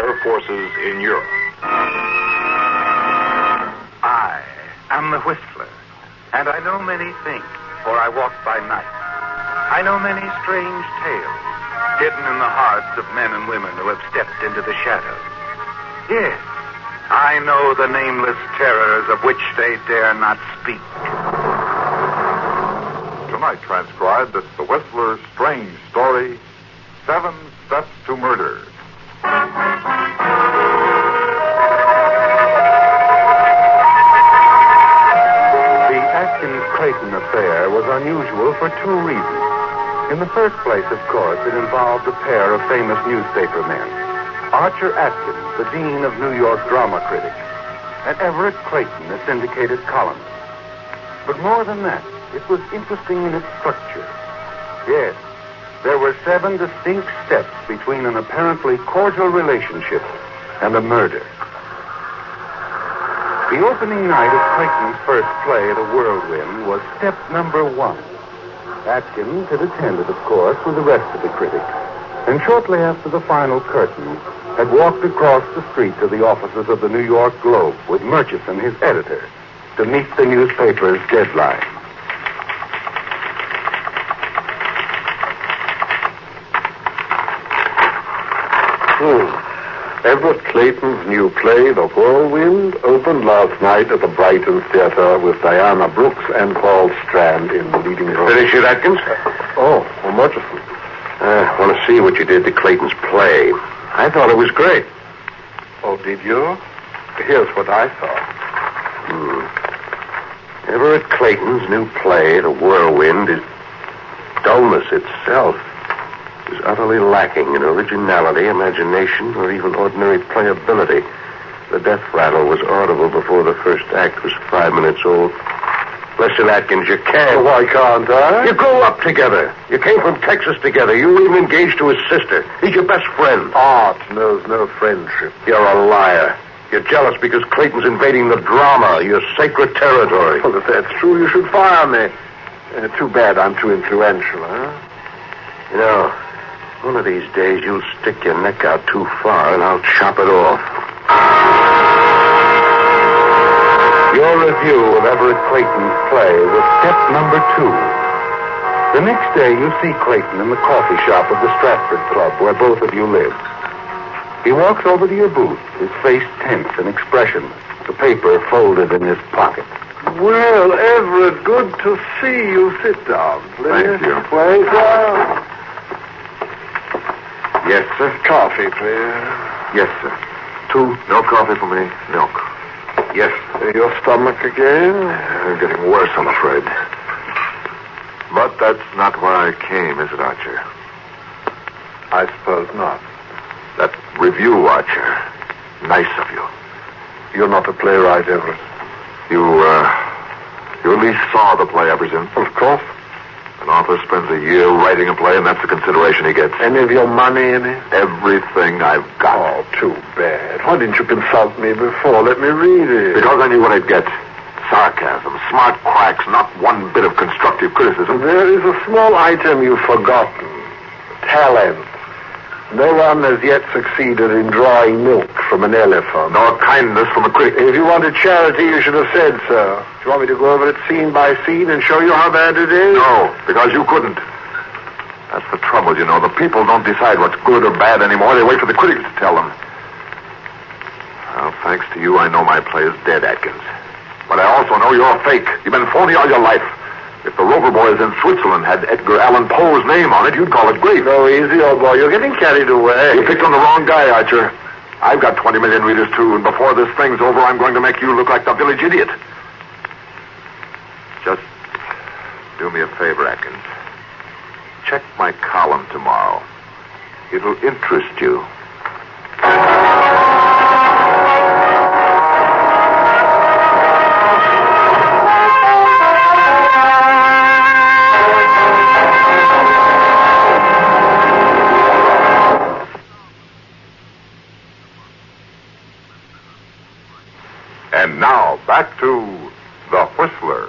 her forces in Europe. I am the Whistler, and I know many things, for I walk by night. I know many strange tales, hidden in the hearts of men and women who have stepped into the shadows. Yes, I know the nameless terrors of which they dare not speak. Tonight transcribed, it's The Whistler's strange story, 7 Steps to Murder. The Atkins-Clayton affair was unusual for 2 reasons. In the first place, of course, it involved a pair of famous newspaper men. Archer Atkins, the dean of New York drama critics, and Everett Clayton, a syndicated columnist. But more than that, it was interesting in its structure. Yes, there were 7 distinct steps between an apparently cordial relationship and a murder. The opening night of Clayton's first play, The Whirlwind, was step number 1. Atkins had attended, of course, with the rest of the critics, and shortly after the final curtain, had walked across the street to the offices of the New York Globe with Murchison, his editor, to meet the newspaper's deadline. Everett Clayton's new play, The Whirlwind, opened last night at the Brighton Theater with Diana Brooks and Paul Strand in the leading role. Finish it, Atkins? Murchison. I want to see what you did to Clayton's play. I thought it was great. Oh, did you? Here's what I thought. Everett Clayton's new play, The Whirlwind, is dullness itself. It was utterly lacking in originality, imagination, or even ordinary playability. The death rattle was audible before the first act was 5 minutes old. Listen, Atkins, you can't. Why can't I? You grew up together. You came from Texas together. You were even engaged to his sister. He's your best friend. Art knows no friendship. You're a liar. You're jealous because Clayton's invading the drama, your sacred territory. Well, if that's true, you should fire me. Too bad I'm too influential, huh? You know, one of these days you'll stick your neck out too far and I'll chop it off. Your review of Everett Clayton's play was step number 2. The next day, you see Clayton in the coffee shop of the Stratford Club, where both of you live. He walks over to your booth, his face tense and expressionless, the paper folded in his pocket. Well, Everett, good to see you. Sit down, please. Thank you. Pleasure. Yes, sir? Coffee, please. Yes, sir. 2, no coffee for me. Milk. Yes. Your stomach again? Getting worse, I'm afraid. But that's not why I came, is it, Archer? I suppose not. That review, Archer. Nice of you. You're not a playwright, Everett. You at least saw the play, I presume? Of course. An author spends a year writing a play, and that's the consideration he gets. Any of your money in it? Everything I've got. Oh, too bad. Why didn't you consult me before? Let me read it. Because I knew what I'd get. Sarcasm, smart cracks, not one bit of constructive criticism. There is a small item you've forgotten. Talent. No one has yet succeeded in drawing milk from an elephant. Nor kindness from a critic. If you wanted charity, you should have said so. Do you want me to go over it scene by scene and show you how bad it is? No, because you couldn't. That's the trouble, you know. The people don't decide what's good or bad anymore. They wait for the critics to tell them. Well, thanks to you, I know my play is dead, Atkins. But I also know you're a fake. You've been phony all your life. If the Rover Boys in Switzerland had Edgar Allan Poe's name on it, you'd call it great. Go easy, old boy. You're getting carried away. You picked on the wrong guy, Archer. I've got 20 million readers, too, and before this thing's over, I'm going to make you look like the village idiot. Just do me a favor, Atkins. Check my column tomorrow. It'll interest you. And now, back to The Whistler.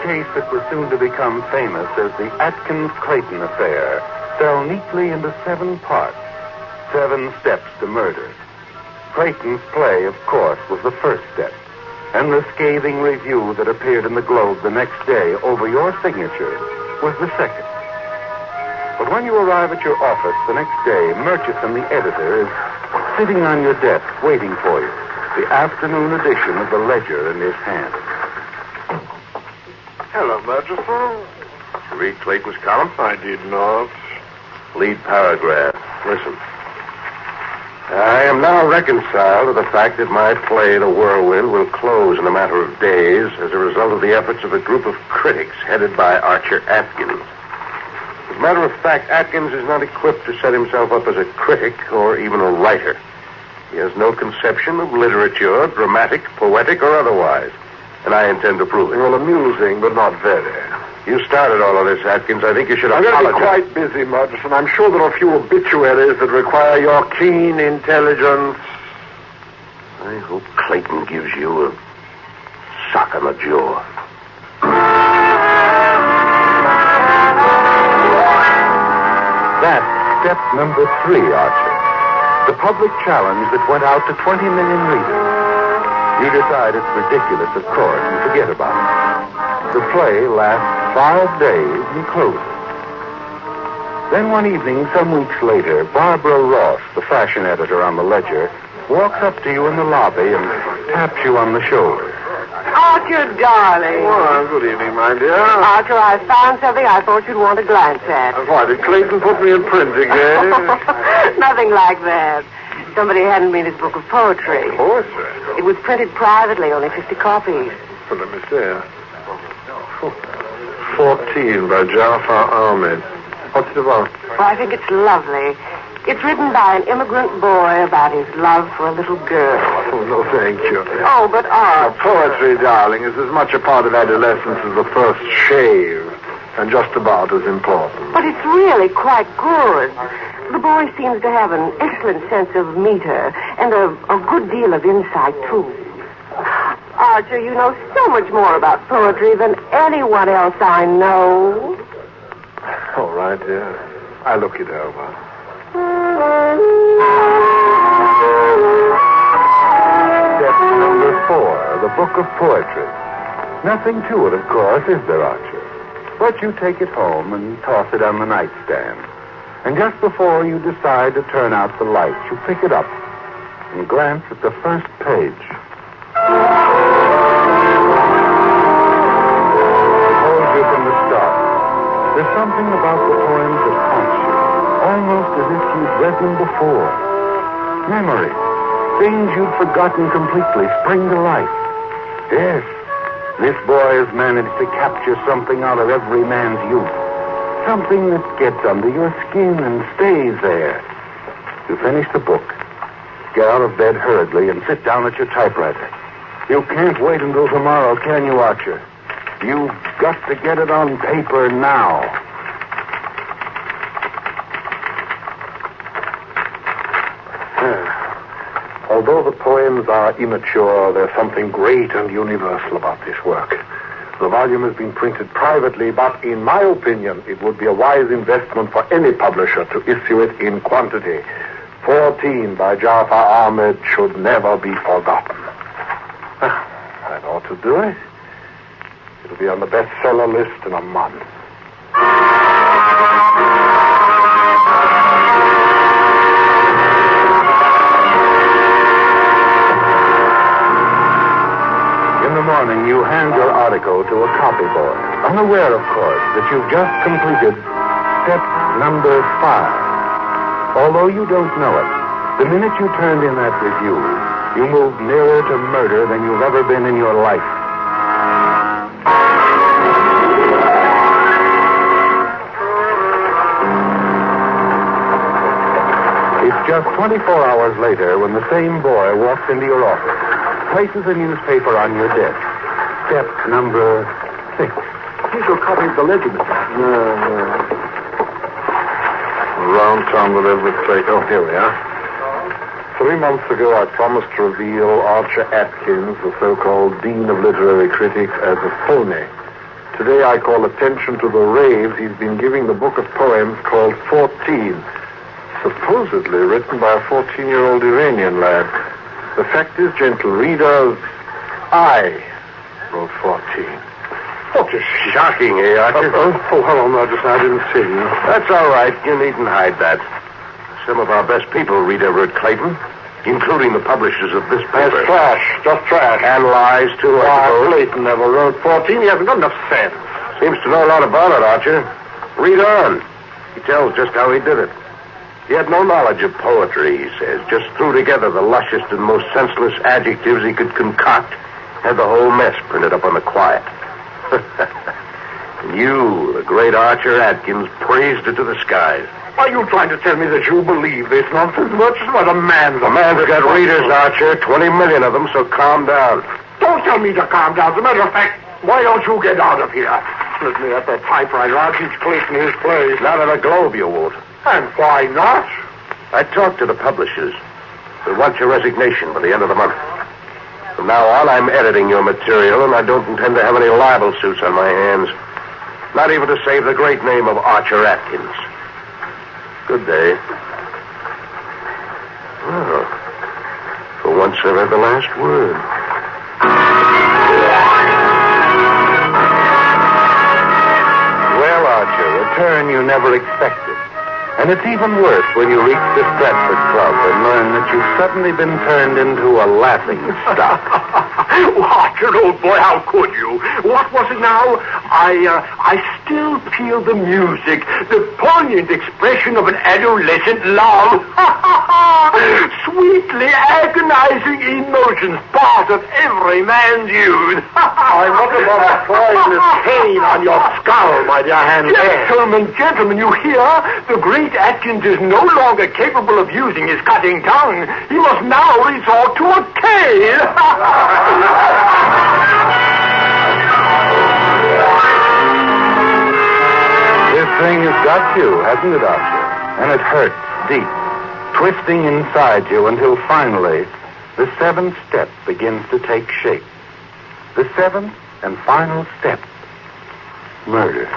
case that was soon to become famous as the Atkins-Clayton affair fell neatly into 7 parts, 7 steps to murder. Clayton's play, of course, was the first step, and the scathing review that appeared in the Globe the next day over your signature was the second. But when you arrive at your office the next day, Murchison, the editor, is sitting on your desk waiting for you, the afternoon edition of the Ledger in his hand. Hello, Murchison. Did you read Clayton's column? I did not. Lead paragraph. Listen. I am now reconciled to the fact that my play, The Whirlwind, will close in a matter of days as a result of the efforts of a group of critics headed by Archer Atkins. As a matter of fact, Atkins is not equipped to set himself up as a critic or even a writer. He has no conception of literature, dramatic, poetic, or otherwise. And I intend to prove it. Well, amusing, but not very. You started all of this, Atkins. I think you should I'm apologize. going to be quite busy, Murchison. I'm sure there are a few obituaries that require your keen intelligence. I hope Clayton gives you a sock on the jaw. That's step number 3, Archer. The public challenge that went out to 20 million readers. You decide it's ridiculous, of course, and forget about it. The play lasts 5 days and closes. Then one evening, some weeks later, Barbara Ross, the fashion editor on the Ledger, walks up to you in the lobby and taps you on the shoulder. Archer, darling. Well, good evening, my dear. Archer, I found something I thought you'd want to glance at. Why, did Clayton put me in print again? Nothing like that. Somebody handed me this book of poetry. Poetry? It was printed privately, only 50 copies. Well, let me see. 14 by Jafar Ahmed. What's it about? Well, I think it's lovely. It's written by an immigrant boy about his love for a little girl. Oh, no, thank you. Oh, but Art. Poetry, darling, is as much a part of adolescence as the first shave, and just about as important. But it's really quite good. The boy seems to have an excellent sense of meter and a good deal of insight, too. Archer, you know so much more about poetry than anyone else I know. All right, dear. I'll look it over. Step number 4, the book of poetry. Nothing to it, of course, is there, Archer? But you take it home and toss it on the nightstand. And just before you decide to turn out the lights, you pick it up and glance at the first page. I told you from the start, there's something about the poems that haunts you, almost as if you'd read them before. Memories, things you'd forgotten completely, spring to life. Yes, this boy has managed to capture something out of every man's youth. Something that gets under your skin and stays there. You finish the book, get out of bed hurriedly, and sit down at your typewriter. You can't wait until tomorrow, can you, Archer? You've got to get it on paper now. Although the poems are immature, there's something great and universal about this work. The volume has been printed privately, but in my opinion, it would be a wise investment for any publisher to issue it in quantity. 14 by Jafar Ahmed should never be forgotten. That ought to do it. It'll be on the bestseller list in a month. In the morning, you hand your article to a copy boy, unaware, of course, that you've just completed step number 5. Although you don't know it, the minute you turned in that review, you moved nearer to murder than you've ever been in your life. It's just 24 hours later when the same boy walks into your office, places a newspaper on your desk. Step number 6. Here's your copy of the Ledger, Mr. Round town with Everett Clarke. Oh, here we are. 3 months ago, I promised to reveal Archer Atkins, the so-called Dean of Literary Critics, as a phony, Today I call attention to the raves he's been giving the book of poems called 14. Supposedly written by a 14-year-old Iranian lad. The fact is, gentle readers, I wrote 14. What is shocking, eh, Archer? Hello, Majesty. I didn't see you. That's all right. You needn't hide that. Some of our best people read Everett Clayton, including the publishers of this paper. That's trash. Just trash. And lies, too, I suppose. Clayton never wrote 14. He hasn't got enough sense. Seems to know a lot about it, Archer. Read on. He tells just how he did it. He had no knowledge of poetry, he says. Just threw together the lushest and most senseless adjectives he could concoct. Had the whole mess printed up on the quiet. And you, the great Archer Atkins, praised it to the skies. Are you trying to tell me that you believe this nonsense? Much what a man's... A man's got readers, Archer. 20 million of them, so calm down. Don't tell me to calm down. As a matter of fact, why don't you get out of here? Let me at that typewriter. I'll teach Clayton his place. Not in a globe, you won't. And why not? I talked to the publishers. They want your resignation by the end of the month. From now on, I'm editing your material, and I don't intend to have any libel suits on my hands. Not even to save the great name of Archer Atkins. Good day. Oh. For once, I've had the last word. Well, Archer, a turn you never expected. And it's even worse when you reach the Stratford Club and learn that you've suddenly been turned into a laughing stock. Archer, old boy, how could you? What was it now? I still feel the music, the poignant expression of an adolescent love. Sweetly agonizing emotions, part of every man's youth. I wonder what a poisonous pain on your skull, my dear hand. Gentlemen, you hear? The great Atkins is no longer capable of using his cutting tongue. He must now resort to a cane. This thing has got you, hasn't it, Archer? And it hurts deep, twisting inside you until finally the seventh step begins to take shape. The seventh and final step, murder.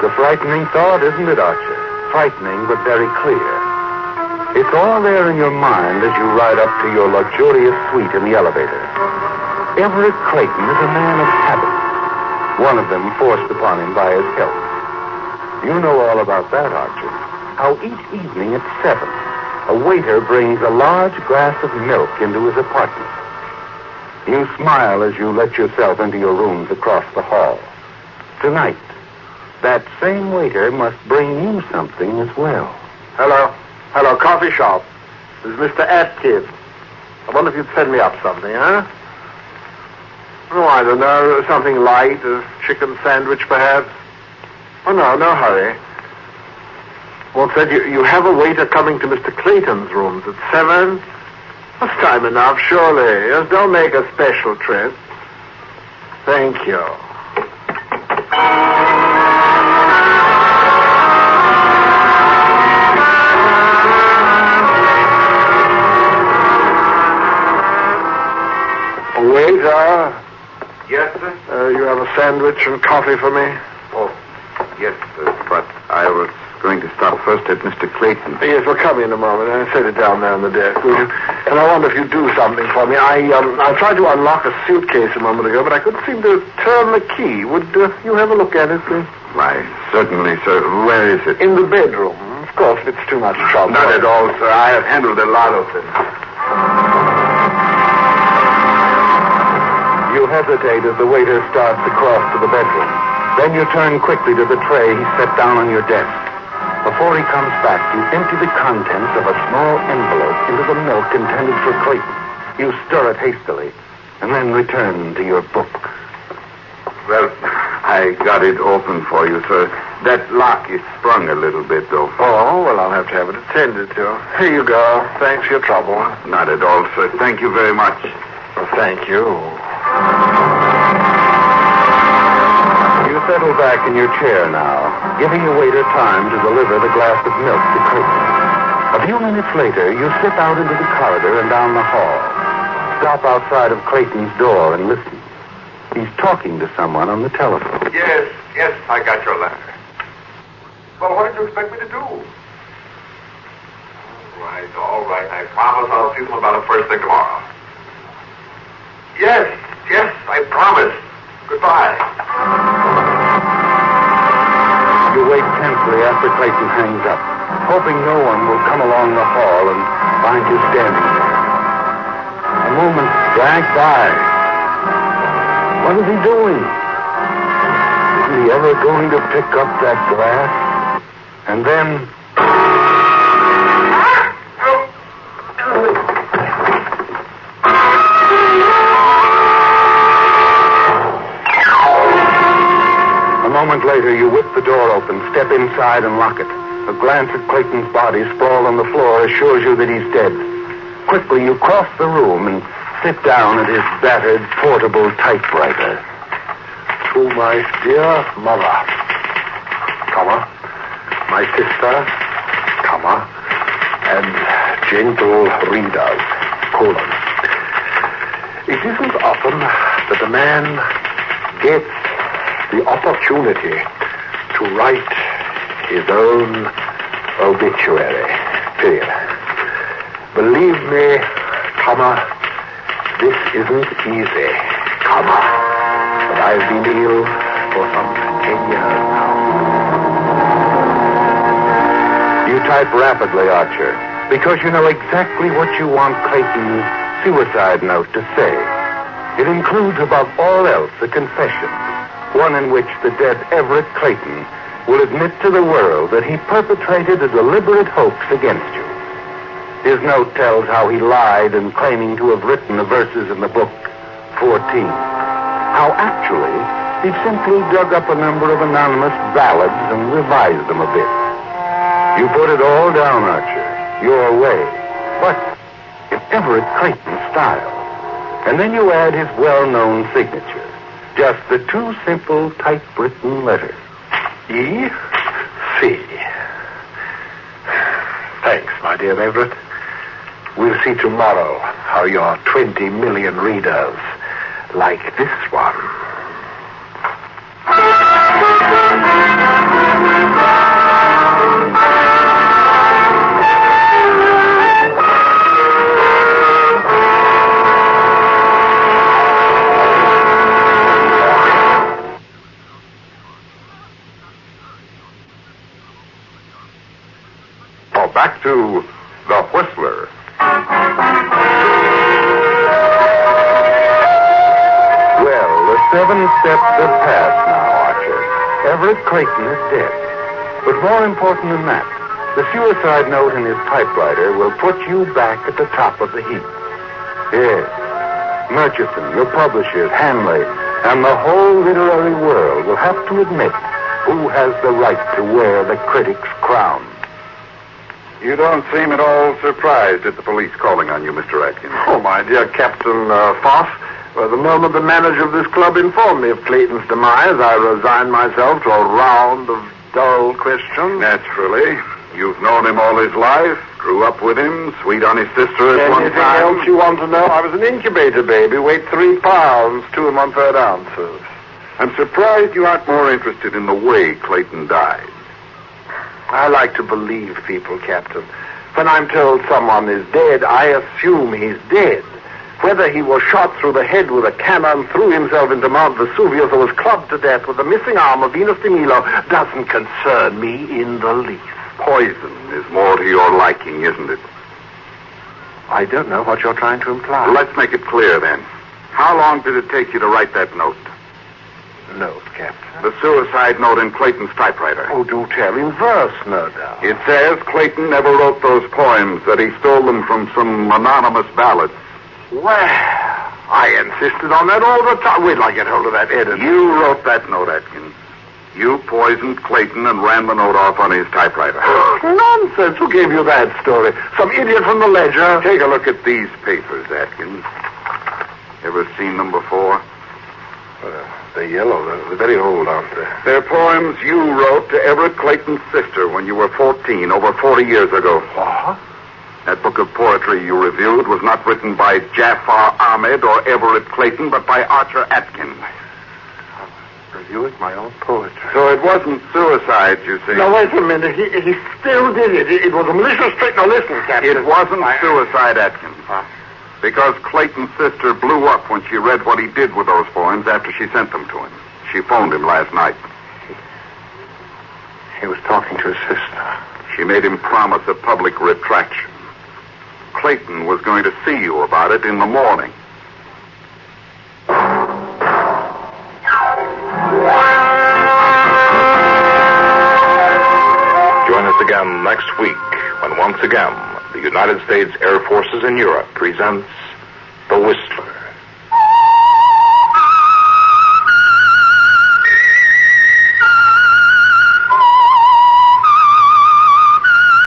It's a frightening thought, isn't it, Archer? Frightening, but very clear. It's all there in your mind as you ride up to your luxurious suite in the elevator. Everett Clayton is a man of habits, one of them forced upon him by his health. You know all about that, Archer. How each evening at 7, a waiter brings a large glass of milk into his apartment. You smile as you let yourself into your rooms across the hall. Tonight, that same waiter must bring you something as well. Hello, coffee shop. This is Mr. Atkins. I wonder if you'd send me up something, huh? Oh, I don't know. Something light, a chicken sandwich, perhaps. Oh, no hurry. Well, said you have a waiter coming to Mr. Clayton's rooms at 7? That's time enough, surely. Just don't make a special trip. Thank you. Waiter. Yes, sir? You have a sandwich and coffee for me? Oh, yes, sir. But I was going to stop first at Mr. Clayton. Yes, we'll come in a moment. I'll set it down there on the desk, will you? And I wonder if you'd do something for me. I tried to unlock a suitcase a moment ago, but I couldn't seem to turn the key. Would you have a look at it, please? Why, certainly, sir. Where is it? In the bedroom. Of course, if it's too much trouble. Not at all, sir. I have handled a lot of them. You hesitate as the waiter starts to cross to the bedroom. Then you turn quickly to the tray he set down on your desk. Before he comes back, you empty the contents of a small envelope into the milk intended for Clayton. You stir it hastily, and then return to your book. Well, I got it open for you, sir. That lock is sprung a little bit, though. Oh, well, I'll have to have it attended to. Here you go. Thanks for your trouble. Not at all, sir. Thank you very much. Well, thank you. You settle back in your chair now, giving the waiter time to deliver the glass of milk to Clayton. A few minutes later, you slip out into the corridor and down the hall. Stop outside of Clayton's door and listen. He's talking to someone on the telephone. Yes, I got your letter. Well, what did you expect me to do? All right. I promise I'll see them about it first thing tomorrow. Yes, I promise. Goodbye. You wait tensely after Clayton hangs up, hoping no one will come along the hall and find you standing there. A moment drag by. What is he doing? Isn't he ever going to pick up that glass? And then... A moment later, you whip the door open, step inside, and lock it. A glance at Clayton's body sprawled on the floor assures you that he's dead. Quickly, you cross the room and sit down at his battered portable typewriter. To my dear mother, comma, my sister, comma, and gentle readers, colon. It isn't often that a man gets the opportunity to write his own obituary, period. Believe me, comma, this isn't easy, comma, but I've been ill for some 10 years now. You type rapidly, Archer, because you know exactly what you want Clayton's suicide note to say. It includes, above all else, a confession, one in which the dead Everett Clayton will admit to the world that he perpetrated a deliberate hoax against you. His note tells how he lied in claiming to have written the verses in the book 14. How actually he simply dug up a number of anonymous ballads and revised them a bit. You put it all down, Archer, your way, but in Everett Clayton's style. And then you add his well-known signature. Just the two simple typewritten letters. E.C. Thanks, my dear Everett. We'll see tomorrow how your 20 million readers like this one. Back to The Whistler. Well, the 7 steps have passed now, Archer. Everett Clayton is dead. But more important than that, the suicide note in his typewriter will put you back at the top of the heap. Yes, Murchison, your publishers, Hanley, and the whole literary world will have to admit who has the right to wear the critic's crown. You don't seem at all surprised at the police calling on you, Mr. Atkins. Oh, my dear Captain Foss, well, the moment the manager of this club informed me of Clayton's demise, I resigned myself to a round of dull questions. Naturally. You've known him all his life, grew up with him, sweet on his sister at one Anything time. else you want to know? I was an incubator baby, weighed 3 pounds, 2 1/3 ounces. I'm surprised you aren't more interested in the way Clayton died. I like to believe people, Captain. When I'm told someone is dead, I assume he's dead. Whether he was shot through the head with a cannon, threw himself into Mount Vesuvius, or was clubbed to death with the missing arm of Venus de Milo doesn't concern me in the least. Poison is more to your liking, isn't it? I don't know what you're trying to imply. Well, let's make it clear, then. How long did it take you to write that note? Note, Captain? The suicide note in Clayton's typewriter. Oh, do tell. In verse, no doubt. It says Clayton never wrote those poems, that he stole them from some anonymous ballads. Well, I insisted on that all the time. Wait till I get hold of that editor. You wrote that note, Atkins. You poisoned Clayton and ran the note off on his typewriter. Nonsense. Who gave you that story? Some idiot from the Ledger? Take a look at these papers, Atkins. Ever seen them before? They're yellow. They're very old, aren't they? They're poems you wrote to Everett Clayton's sister when you were 14, over 40 years ago. What? That book of poetry you reviewed was not written by Jafar Ahmed or Everett Clayton, but by Archer Atkins. Reviewing my own poetry. So it wasn't suicide, you see. Now, wait a minute. He still did it. It was a malicious trick. Now, listen, Captain. It wasn't suicide, Atkins. Because Clayton's sister blew up when she read what he did with those poems after she sent them to him. She phoned him last night. He was talking to his sister. She made him promise a public retraction. Clayton was going to see you about it in the morning. Join us again next week when once again the United States Air Forces in Europe presents The Whistler.